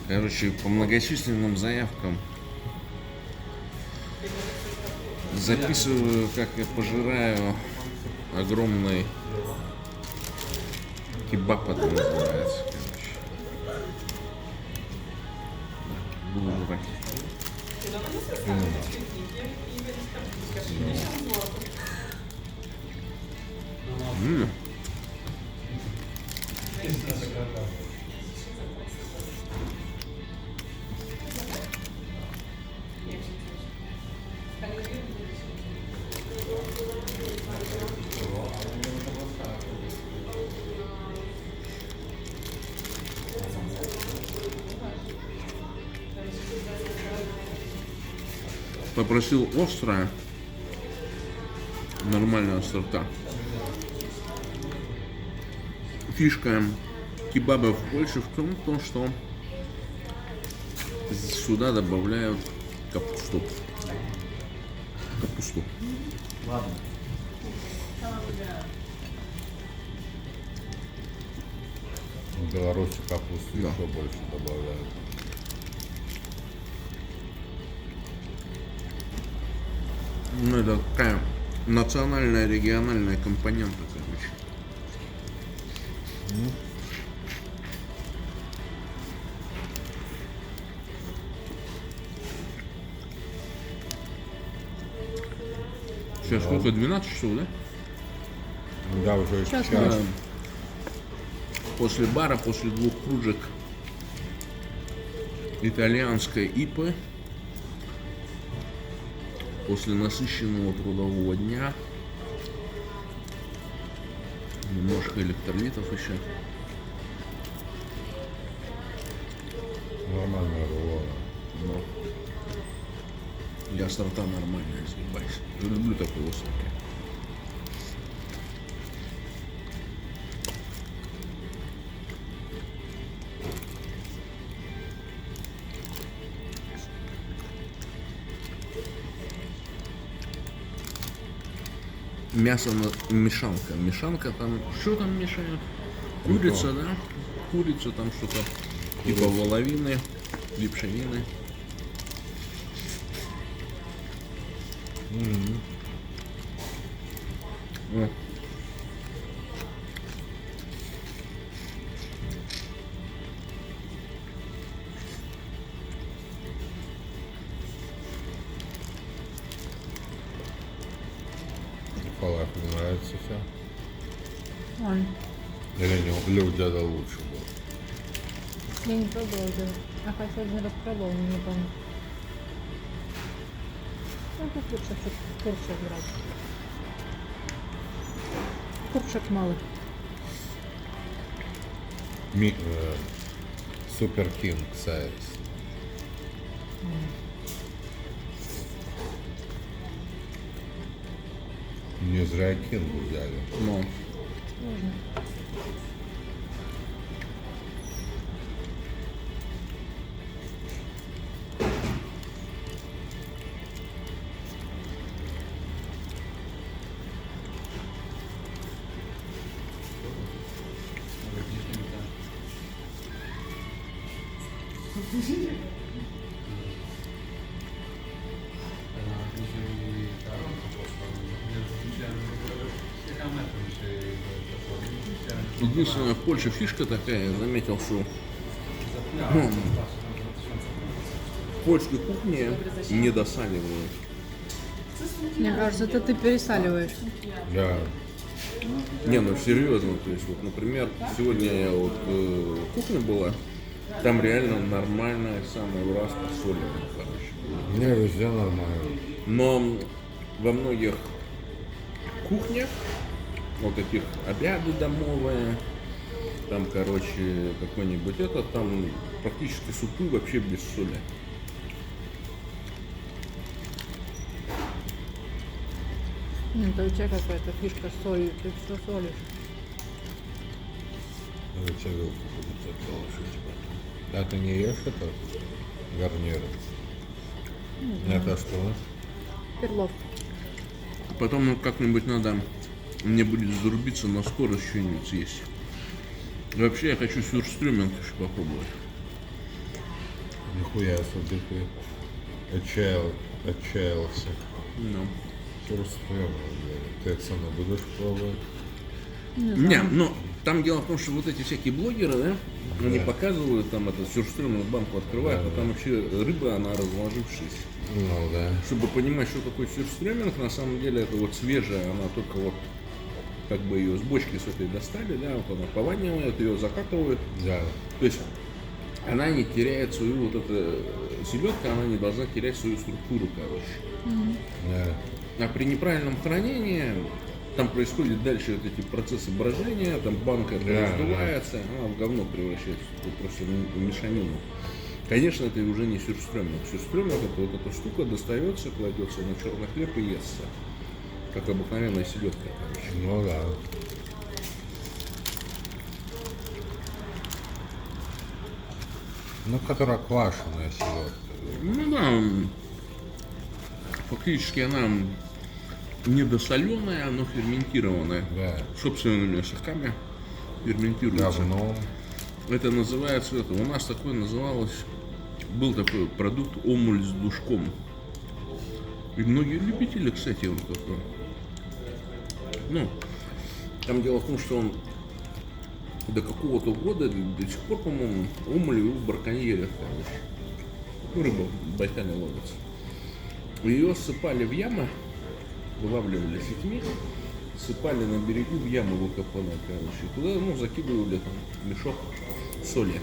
Короче, по многочисленным заявкам записываю, как я пожираю огромный кебаб, это называется, короче. Буду жрать. Попросил острое, нормальная острота. Фишка кебабов в Польше в том, что сюда добавляют капусту. Ладно. В Беларуси капусту Да. еще больше добавляют. Ну, это такая национальная, региональная компонента, короче. Сейчас сколько? 12 часов, да? Да, уже Сейчас час. После бара, после 2 кружек итальянской ипы, после насыщенного трудового дня, немножко электролитов еще. Нормальная рулона. Но и острота нормальная, съебайся. Я люблю такой острый. Мясо мешанка. Мешанка там, что там мешают? Курица, да? Курица там что-то типа воловины, лепшовины. О. Фалафель нравится все. Ладно. Или у деда лучше был. Я не пробовала даже. А хотя один раз пробовала, но не помню. Ну, тут лучше чуть курчак брать. Курчак малый. Супер Кинг Сайз. Не зря Кингу взяли. Но Можно. единственная в Польше фишка такая, я заметил, что в польской кухне не досаливают. Мне кажется, это ты пересаливаешь. Я Не, ну серьезно, то есть вот, например, сегодня я вот кухня была, там реально нормальная самая раз посоленная, короче. мне везде нормально. Но во многих кухнях, вот таких обяды домовые, там, короче, какой-нибудь этот, там практически супы вообще без соли. Это у тебя какая-то фишка с солью, ты все солишь. Я тебе вилку буду положить. А ты не ешь это? Гарнир. Это что? Перловка. Потом ну, как-нибудь надо, мне будет зарубиться на скорость что-нибудь съесть. Вообще я хочу сюрстрюминг еще попробовать. Нихуя себе ты отчаялся. Ну. Сюрстрёмно, блядь. Ты это сама будешь пробовать? Не, ну, там дело в том, что вот эти всякие блогеры, да, они показывают, там, эту сюрстрёмную банку открывают, а там вообще рыба, она разложившись. Ну да. Чтобы понимать, что такое сюрстрёминг, на самом деле это вот свежая, она только вот как бы ее с бочки с этой достали, да, вот она пованивает, ее закатывают. Да. То есть она не теряет свою вот эта селедка, она не должна терять свою структуру, короче. Да. А при неправильном хранении там происходят дальше вот эти процессы брожения, там банка раздувается, она в говно превращается, тут просто в мешанину. Конечно, это уже не сюрстрёминг. Сюрстрёминг это вот эта штука достается, кладется на черный хлеб и естся. Как обыкновенная селедка, короче. Ну да. Ну, которая квашеная селедка. Ну да, фактически она недосоленая, но ферментированная. Да. Собственными соками ферментируется. Говном. Это называется, это, у нас такое называлось, был такой продукт омуль с душком. И многие любители, кстати, вот такой. Ну, там дело в том, что он до какого-то года, до сих пор, по-моему, омуль в браконьерах, короче. Ну, рыба в Байкале ловится. Ее ссыпали в ямы, вылавливали сетьми, сыпали на берегу в яму выкопанные, короче. И туда, ну, закидывали там мешок соли.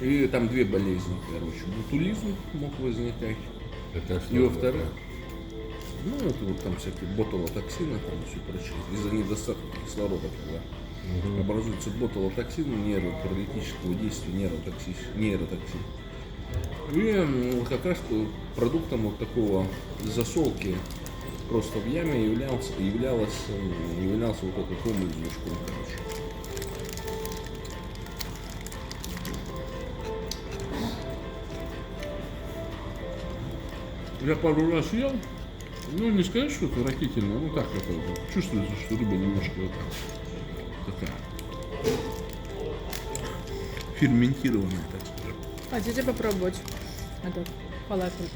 И там две болезни, короче. Ботулизм мог возникать. Это что? И во-вторых, ну, это вот там всякие ботулотоксины, там все прочее. Из-за недостатка кислорода, когда образуется ботулотоксин нейропаралитического действия, нейротоксин. И как раз продуктом вот такого засолки просто в яме являлся вот этот омуль с душком, короче. Я пару раз ел, ну не сказать, что это растительное, ну так это вот, чувствуется, что рыба немножко вот такая ферментированная, так скажем. Хотите попробовать этот фалафель?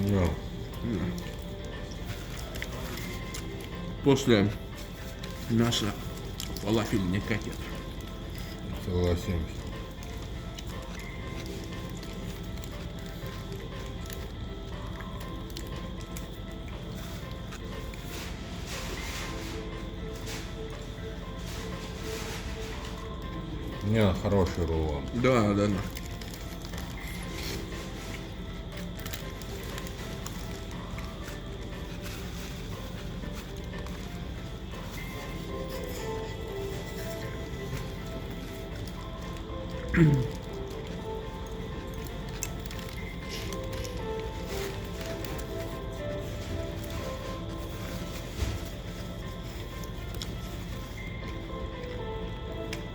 Ну, После мяса фалафель не катит. согласимся. Не, хороший рулон. Да, да, да.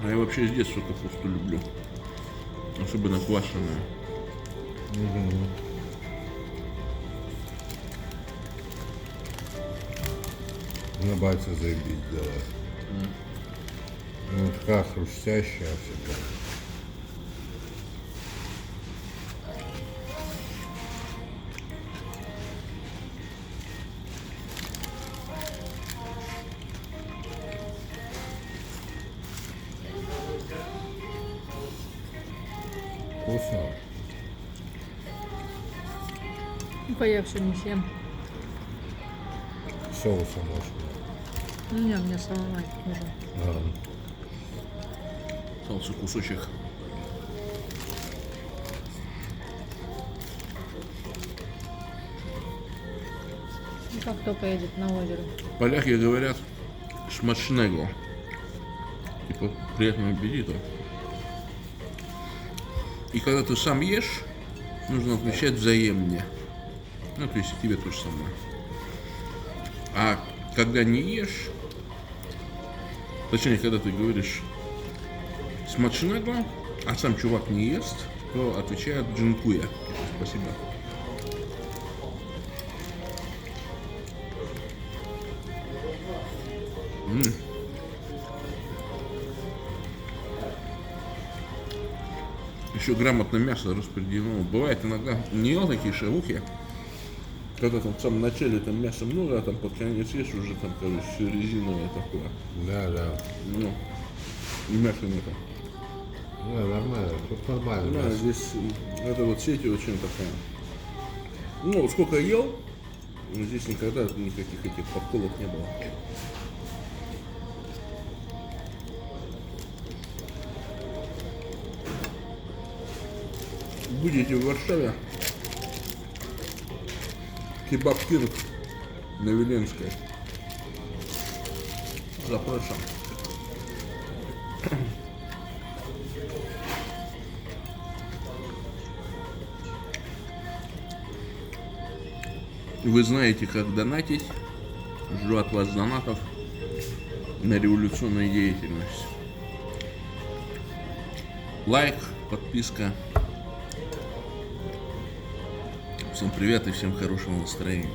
А я вообще с детства капусту люблю. Особенно квашеную. Мне батя заебись делает. Ну, такая хрустящая всегда. Вкусно. Ну-ка я все не съем. Соусом очень. Ну не, мне самому нужен. Остался кусочек. Ну как кто поедет на озеро? Поляки говорят смачного. Типа приятного аппетита. И когда ты сам ешь, нужно отвечать взаимно. Ну, то есть и тебе то же самое. А когда не ешь, точнее, когда ты говоришь смачного, а сам чувак не ест, то отвечает джинкуя. Спасибо. еще грамотно мясо распределено. Бывает иногда не ел такие шавухи, когда там в самом начале там мяса много, а там под конец ешь уже там, короче, все резиновое такое. Да, да. Ну, и мяса нету. Ну, нормально, тут нормально. Да, мясо. здесь это вот сеть очень такая. Ну, вот сколько ел, здесь никогда никаких этих подколов не было. Будете в Варшаве, кебаб Киров на Веленской. Запрошен. Вы знаете, как донатить. Жду от вас донатов на революционную деятельность. Лайк, подписка. Всем привет и всем хорошего настроения.